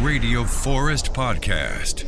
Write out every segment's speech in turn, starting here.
Radio Forest Podcast.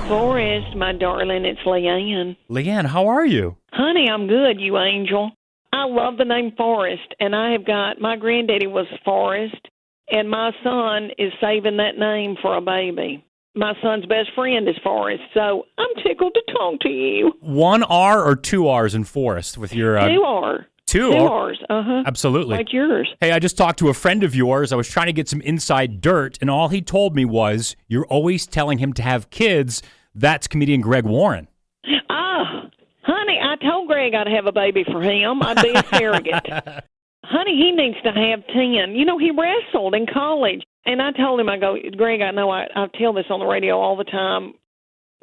Forrest, my darling, it's Leanne. Leanne, how are you? Honey, I'm good, you angel. I love the name Forrest, and my granddaddy was Forrest, and my son is saving that name for a baby. My son's best friend is Forrest, so I'm tickled to talk to you. One R or two R's in Forrest with your... Two R. Two R's, Absolutely. Like yours. Hey, I just talked to a friend of yours. I was trying to get some inside dirt, and all he told me was, you're always telling him to have kids. That's comedian Greg Warren. Honey, I told Greg I'd have a baby for him. I'd be a surrogate. Honey, he needs to have 10. You know, he wrestled in college. And I told him, I go, Greg, I know I tell this on the radio all the time,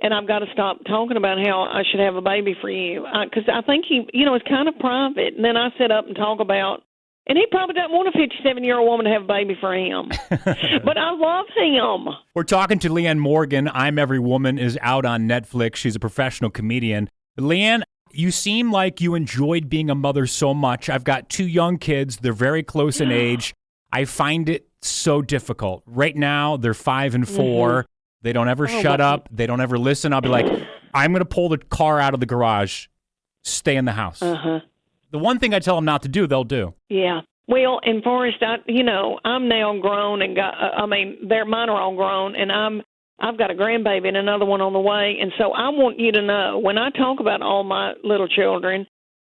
and I've got to stop talking about how I should have a baby for you. Because I think it's kind of private. And then I sit up and talk about, and he probably doesn't want a 57-year-old woman to have a baby for him. But I love him. We're talking to Leanna Morgan. I'm Every Woman is out on Netflix. She's a professional comedian. Leanne, you seem like you enjoyed being a mother so much. I've got 2 young kids. They're very close in age. I find it so difficult. Right now, they're 5 and 4. Mm-hmm. They don't ever shut up. They don't ever listen. I'll be like, I'm going to pull the car out of the garage. Stay in the house. The one thing I tell them not to do, they'll do. Yeah. Well, and Forrest, I'm now grown and mine are all grown, and I've got a grandbaby and another one on the way. And so I want you to know, when I talk about all my little children,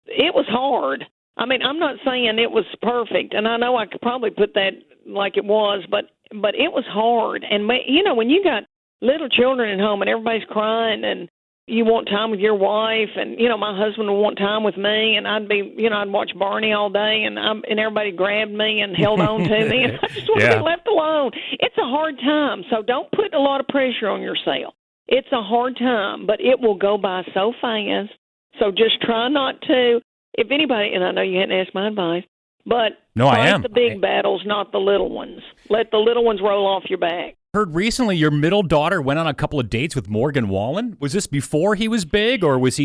it was hard. I mean, I'm not saying it was perfect, and I know I could probably put that like it was, but it was hard. And, when you got little children at home and everybody's crying and you want time with your wife and, my husband would want time with me and I'd be, I'd watch Barney all day and everybody grabbed me and held on to me and I just want to be left alone. It's a hard time, so don't put a lot of pressure on yourself. It's a hard time, but it will go by so fast, so just try not to. If anybody, and I know you hadn't asked my advice, but fight the big battles, not the little ones. Let the little ones roll off your back. Heard recently your middle daughter went on a couple of dates with Morgan Wallen. Was this before he was big, or was he?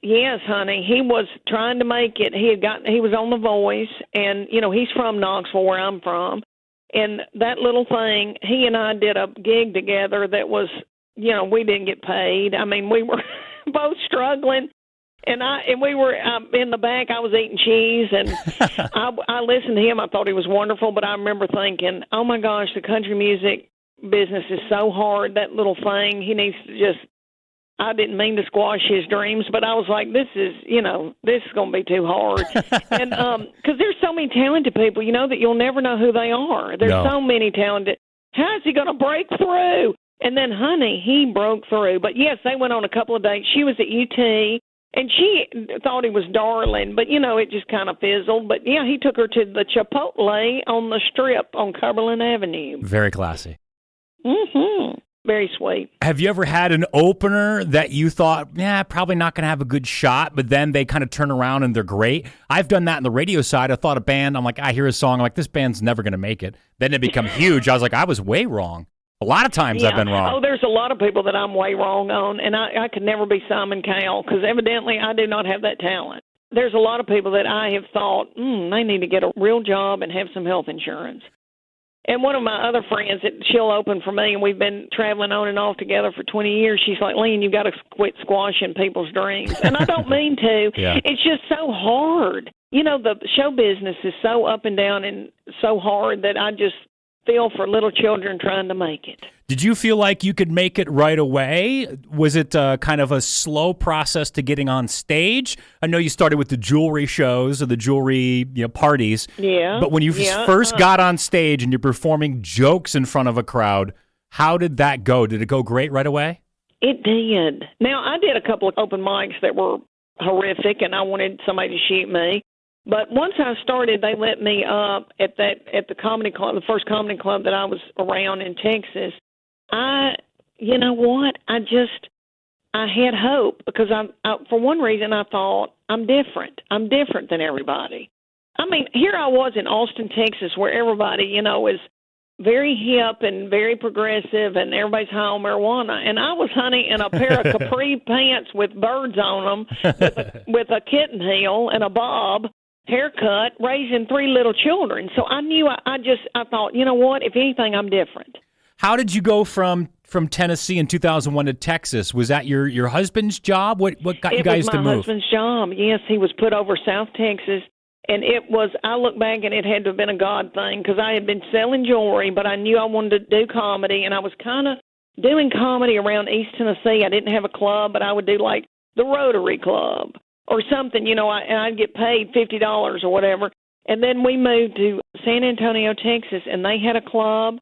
Yes, honey. He was trying to make it. He was on The Voice, and he's from Knoxville, where I'm from. And that little thing, he and I did a gig together that was, we didn't get paid. I mean, we were both struggling. And we were in the back. I was eating cheese, and I listened to him. I thought he was wonderful, but I remember thinking, oh, my gosh, the country music business is so hard, that little thing. He needs to just – I didn't mean to squash his dreams, but I was like, this is going to be too hard. And because there's so many talented people, that you'll never know who they are. There's so many talented – how is he going to break through? And then, honey, he broke through. But, yes, they went on a couple of dates. She was at UT. And she thought he was darling, but, it just kind of fizzled. But, yeah, he took her to the Chipotle on the Strip on Cumberland Avenue. Very classy. Mm-hmm. Very sweet. Have you ever had an opener that you thought, probably not going to have a good shot, but then they kind of turn around and they're great? I've done that on the radio side. I thought a band, I'm like, I hear a song, I'm like, this band's never going to make it. Then it become huge. I was like, I was way wrong. A lot of times I've been wrong. Oh, there's a lot of people that I'm way wrong on, and I could never be Simon Cowell because evidently I do not have that talent. There's a lot of people that I have thought, they need to get a real job and have some health insurance. And one of my other friends, she'll open for me, and we've been traveling on and off together for 20 years. She's like, Leanne, you've got to quit squashing people's dreams. And I don't mean to. It's just so hard. The show business is so up and down and so hard that I just feel for little children trying to make it. Did you feel like you could make it right away? Was it kind of a slow process to getting on stage? I know you started with the jewelry shows or the jewelry parties. Yeah. But when you first got on stage and you're performing jokes in front of a crowd, how did that go? Did it go great right away? It did. Now, I did a couple of open mics that were horrific, and I wanted somebody to shoot me. But once I started, they let me up at the comedy club, the first comedy club that I was around in Texas. You know what? I had hope because for one reason I thought I'm different. I'm different than everybody. I mean, here I was in Austin, Texas, where everybody, is very hip and very progressive, and everybody's high on marijuana. And I was, honey, in a pair of capri pants with birds on them, with a kitten heel and a bob, haircut, raising 3 little children. So I knew I thought, you know what, if anything, I'm different. How did you go from Tennessee in 2001 to Texas? Was that your husband's job? What got you guys to move? It was my husband's job. Yes, he was put over South Texas, and I look back and it had to have been a God thing because I had been selling jewelry, but I knew I wanted to do comedy, and I was kind of doing comedy around East Tennessee. I didn't have a club, but I would do like the Rotary Club or something, and I'd get paid $50 or whatever. And then we moved to San Antonio, Texas, and they had a club.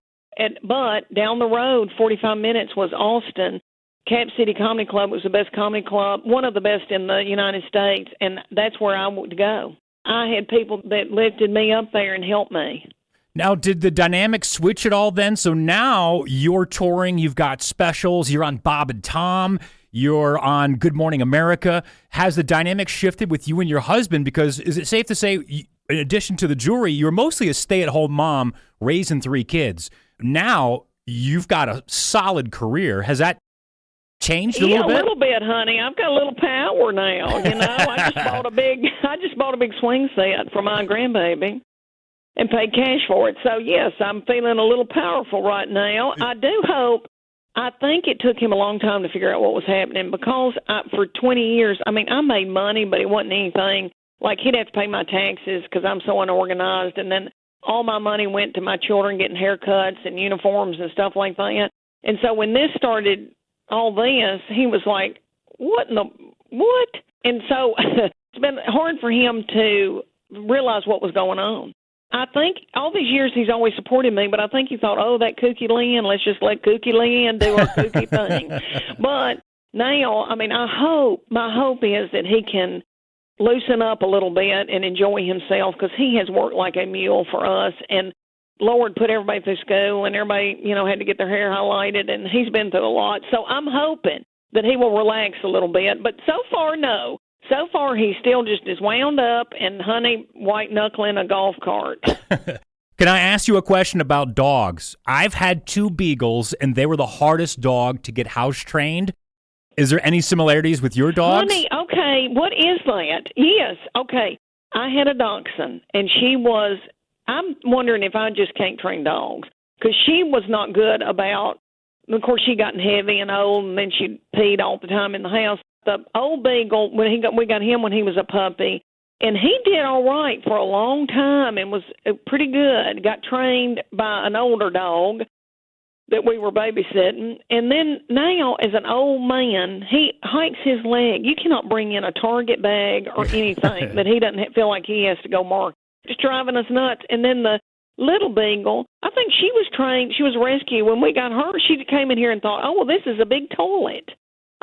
But down the road, 45 minutes, was Austin. Cap City Comedy Club was the best comedy club, one of the best in the United States, and that's where I would go. I had people that lifted me up there and helped me. Now, did the dynamic switch at all then? So now you're touring, you've got specials, you're on Bob and Tom, you're on Good Morning America. Has the dynamic shifted with you and your husband? Because is it safe to say, in addition to the jewelry, you're mostly a stay-at-home mom raising 3 kids. Now you've got a solid career. Has that changed a little bit? Yeah, a little bit, honey. I've got a little power now. I just bought a big swing set for my grandbaby and paid cash for it. So yes, I'm feeling a little powerful right now. I think it took him a long time to figure out what was happening because for 20 years, I made money, but it wasn't anything. Like, he'd have to pay my taxes because I'm so unorganized, and then all my money went to my children getting haircuts and uniforms and stuff like that. And so when this started, all this, he was like, what? And so it's been hard for him to realize what was going on. I think all these years he's always supported me, but I think he thought, that kooky Leanne, let's just let kooky Leanne do her kooky thing. But now, my hope is that he can loosen up a little bit and enjoy himself because he has worked like a mule for us. And Lord put everybody through school and everybody, had to get their hair highlighted, and he's been through a lot. So I'm hoping that he will relax a little bit. But so far, no. So far, he's still just as wound up and white-knuckling a golf cart. Can I ask you a question about dogs? I've had 2 beagles, and they were the hardest dog to get house-trained. Is there any similarities with your dogs? Honey, okay, what is that? Yes, okay. I had a dachshund, and I'm wondering if I just can't train dogs, because she was not good about, of course, she gotten heavy and old, and then she peed all the time in the house. The old beagle, we got him when he was a puppy, and he did all right for a long time and was pretty good. Got trained by an older dog that we were babysitting. And then now, as an old man, he hikes his leg. You cannot bring in a Target bag or anything that he doesn't feel like he has to go mark. Just driving us nuts. And then the little beagle, I think she was trained. She was rescued. When we got her, she came in here and thought, this is a big toilet.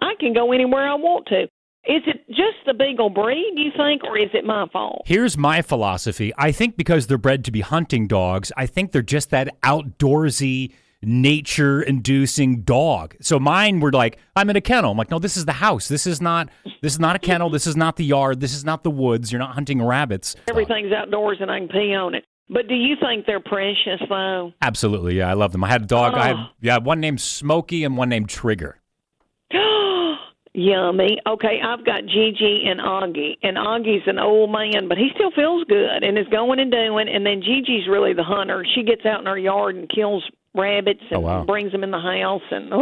I can go anywhere I want to. Is it just the beagle breed, you think, or is it my fault? Here's my philosophy. I think because they're bred to be hunting dogs, I think they're just that outdoorsy, nature-inducing dog. So mine were like, I'm in a kennel. I'm like, no, this is the house. This is not a kennel. This is not the yard. This is not the woods. You're not hunting rabbits. Everything's outdoors and I can pee on it. But do you think they're precious, though? Absolutely, yeah. I love them. I had a dog. I had one named Smokey and one named Trigger. Yummy. Okay, I've got Gigi and Augie. And Augie's an old man, but he still feels good and is going and doing. And then Gigi's really the hunter. She gets out in her yard and kills rabbits and brings them in the house. And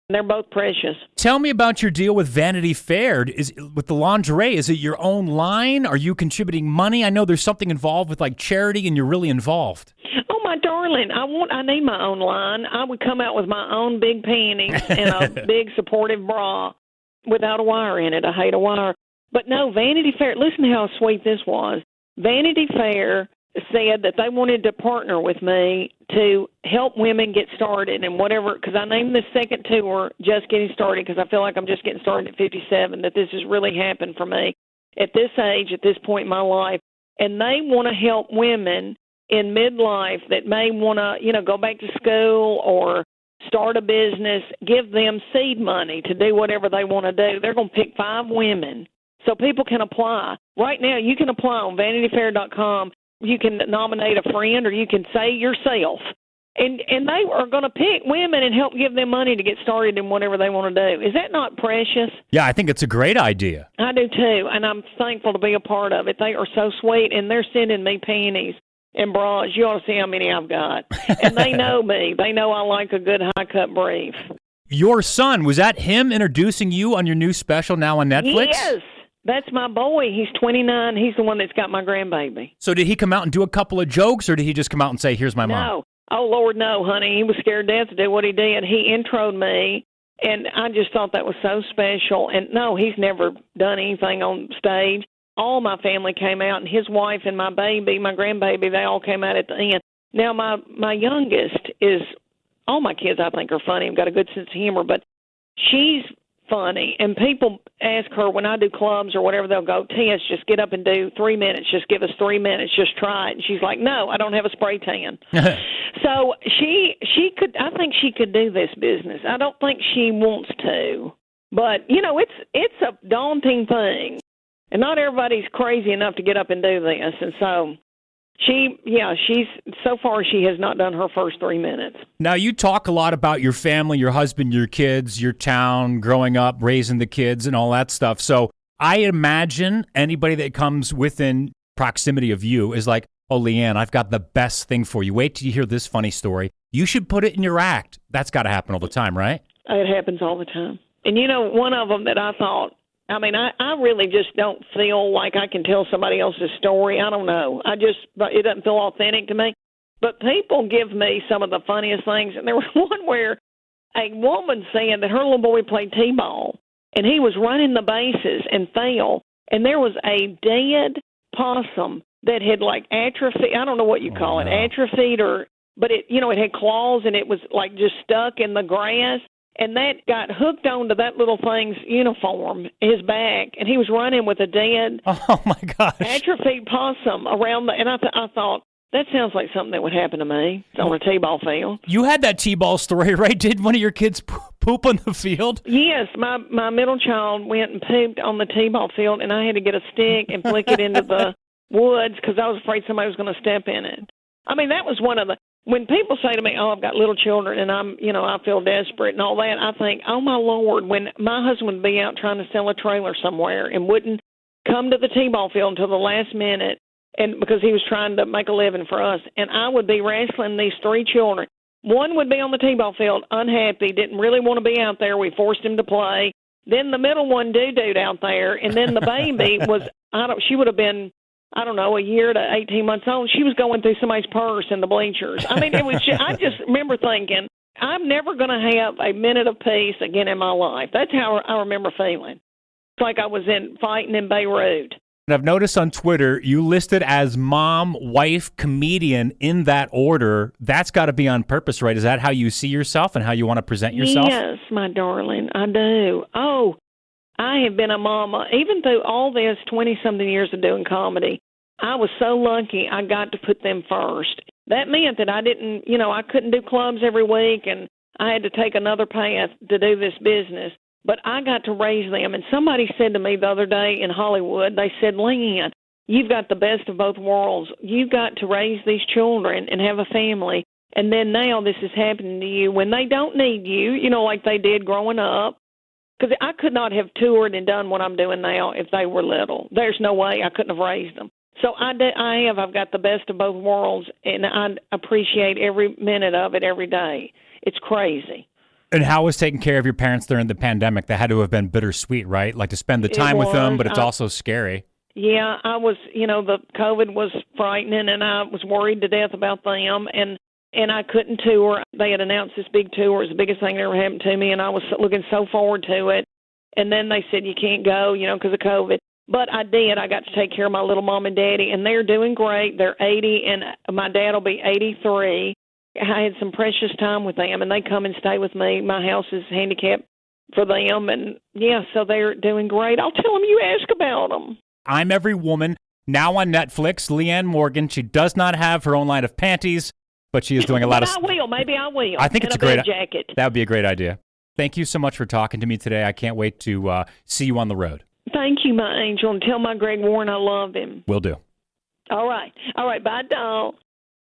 they're both precious. Tell me about your deal with Vanity Fair. With the lingerie, is it your own line? Are you contributing money? I know there's something involved with like charity, and you're really involved. Oh, my darling, I need my own line. I would come out with my own big panties and a big supportive bra without a wire in it. I hate a wire. But no, Vanity Fair, listen to how sweet this was. Vanity Fair said that they wanted to partner with me to help women get started and whatever, because I named the second tour Just Getting Started because I feel like I'm just getting started at 57, that this has really happened for me at this age, at this point in my life. And they want to help women in midlife that may want to, go back to school or start a business, give them seed money to do whatever they want to do. They're going to pick 5 women so people can apply. Right now, you can apply on VanityFair.com. You can nominate a friend or you can say yourself. And they are going to pick women and help give them money to get started in whatever they want to do. Is that not precious? Yeah, I think it's a great idea. I do too, and I'm thankful to be a part of it. They are so sweet, and they're sending me panties and bras. You ought to see how many I've got. And they know me. They know I like a good high-cut brief. Your son, was that him introducing you on your new special now on Netflix? Yes. That's my boy. He's 29. He's the one that's got my grandbaby. So did he come out and do a couple of jokes, or did he just come out and say, here's my mom? No. Oh, Lord, no, honey. He was scared to death to do what he did. He introed me, and I just thought that was so special. And, no, he's never done anything on stage. All my family came out, and his wife and my baby, my grandbaby, they all came out at the end. Now, my youngest is, all my kids, I think, are funny and got a good sense of humor, but she's funny. And people ask her when I do clubs or whatever, they'll go, Tess, just get up and do 3 minutes. Just give us 3 minutes. Just try it. And she's like, no, I don't have a spray tan. So she could, I think she could do this business. I don't think she wants to. But, it's a daunting thing. And not everybody's crazy enough to get up and do this. And so she's so far she has not done her first 3 minutes. Now, you talk a lot about your family, your husband, your kids, your town, growing up, raising the kids, and all that stuff. So I imagine anybody that comes within proximity of you is like, oh, Leanne, I've got the best thing for you. Wait till you hear this funny story. You should put it in your act. That's got to happen all the time, right? It happens all the time. And, one of them that I thought, I really just don't feel like I can tell somebody else's story. I don't know. It doesn't feel authentic to me. But people give me some of the funniest things. And there was one where a woman said that her little boy played t-ball, and he was running the bases and fell, and there was a dead possum that had atrophied. I don't know what you call it, atrophied, but it had claws, and it was just stuck in the grass. And that got hooked onto that little thing's uniform, his back, and he was running with a dead, oh my gosh, atrophied possum around and I thought, that sounds like something that would happen to me on a t-ball field. You had that t-ball story, right? Did one of your kids poop on the field? Yes, my middle child went and pooped on the t-ball field, and I had to get a stick and flick it into the woods because I was afraid somebody was going to step in it. That was one of the. When people say to me, oh, I've got little children and I feel desperate and all that, I think, oh, my Lord, when my husband would be out trying to sell a trailer somewhere and wouldn't come to the t-ball field until the last minute and because he was trying to make a living for us, and I would be wrestling these 3 children. One would be on the t-ball field, unhappy, didn't really want to be out there. We forced him to play. Then the middle one doo-dooed out there, and then the baby was, she would have been, a year to 18 months old. She was going through somebody's purse in the bleachers. It was. I just remember thinking, I'm never going to have a minute of peace again in my life. That's how I remember feeling. It's like I was fighting in Beirut. And I've noticed on Twitter, you listed as mom, wife, comedian in that order. That's got to be on purpose, right? Is that how you see yourself and how you want to present yourself? Yes, my darling, I do. Oh, I have been a mama. Even through all this 20-something years of doing comedy, I was so lucky I got to put them first. That meant that I didn't, I couldn't do clubs every week, and I had to take another path to do this business. But I got to raise them. And somebody said to me the other day in Hollywood, they said, Leanne, you've got the best of both worlds. You've got to raise these children and have a family. And then now this is happening to you when they don't need you, like they did growing up. Because I could not have toured and done what I'm doing now if they were little. There's no way I couldn't have raised them. So I've got the best of both worlds, and I appreciate every minute of it every day. It's crazy. And how was taking care of your parents during the pandemic? That had to have been bittersweet, right? Like to spend the time with them, but it's also scary. Yeah, I was, the COVID was frightening, and I was worried to death about them, and I couldn't tour. They had announced this big tour. It was the biggest thing that ever happened to me, and I was looking so forward to it. And then they said, you can't go, because of COVID. But I did. I got to take care of my little mom and daddy, and they're doing great. They're 80, and my dad will be 83. I had some precious time with them, and they come and stay with me. My house is handicapped for them, and, so they're doing great. I'll tell them you ask about them. I'm Every Woman, now on Netflix. Leanna Morgan, she does not have her own line of panties, but she is doing a lot of... Maybe I will. I think it's a great jacket. That would be a great idea. Thank you so much for talking to me today. I can't wait to see you on the road. Thank you, my angel, and tell my Greg Warren I love him. Will do. All right. Bye, doll.